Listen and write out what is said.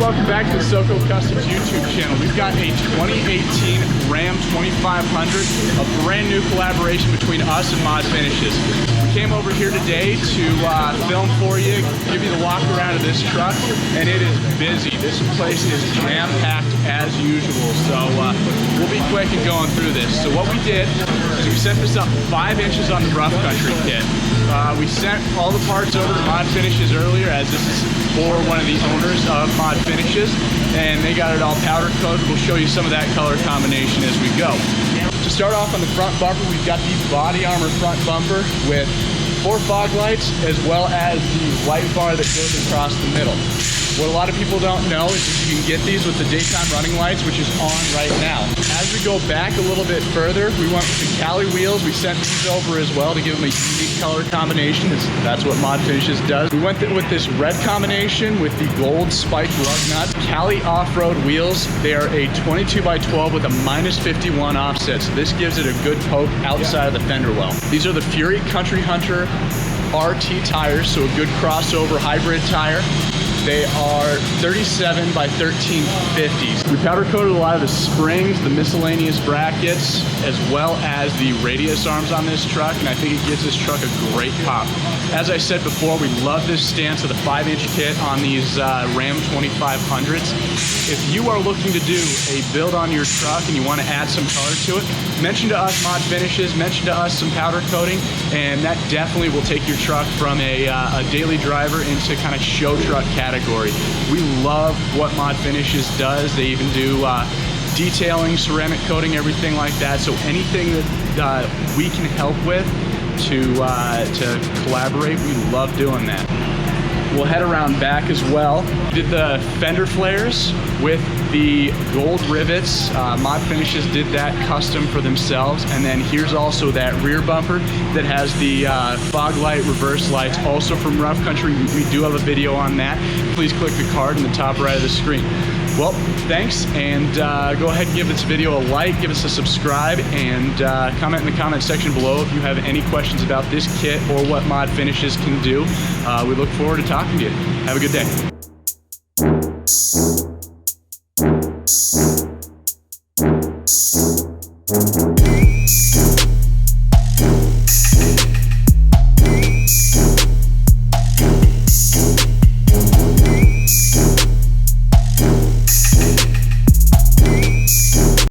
Welcome back to the Soko Customs YouTube channel. We've got a 2018 Ram 2500, a brand new collaboration between us and Mod Finishes. We came over here today to film for you, give you the walk around of this truck, and it is busy. This place is jam-packed as usual, so we'll be quick in going through this. So what we did is we set this up 5 inches on the rough country kit. We sent all the parts over to Mod Finishes earlier, as this is for one of the owners of Mod Finishes, and they got it all powder coated. We'll show you some of that color combination as we go. To start off on the front bumper, we've got the body armor front bumper with 4 fog lights, as well as the light bar that goes across the middle. What a lot of people don't know is that you can get these with the daytime running lights, which is on right now. As we go back a little bit further, we went with the Cali wheels. We sent these over as well to give them a unique color combination. That's what Mod Finishes does. We went with this red combination with the gold spiked lug nuts. Cali off-road wheels. They are a 22x12 with a -51 offset, so this gives it a good poke outside of the fender well. These are the Fury Country Hunter RT tires, so a good crossover hybrid tire. They are 37x1350s. We powder coated a lot of the springs, the miscellaneous brackets, as well as the radius arms on this truck, and I think it gives this truck a great pop. As I said before, we love this stance of the 5-inch kit on these Ram 2500s. If you are looking to do a build on your truck and you want to add some color to it, mention to us Mod Finishes, mention to us some powder coating, and that definitely will take your truck from a daily driver into kind of show truck category. We love what Mod Finishes does. They even do detailing, ceramic coating, everything like that. So anything that we can help with to collaborate, we love doing that. We'll head around back as well. We did the fender flares with the gold rivets. Mod Finishes did that custom for themselves. And then here's also that rear bumper that has the fog light reverse lights, also from Rough Country. We do have a video on that. Please click the card in the top right of the screen. Well, thanks, and go ahead and give this video a like, give us a subscribe, and comment in the comment section below if you have any questions about this kit or what Mod Finishes can do. We look forward to talking to you. Have a good day.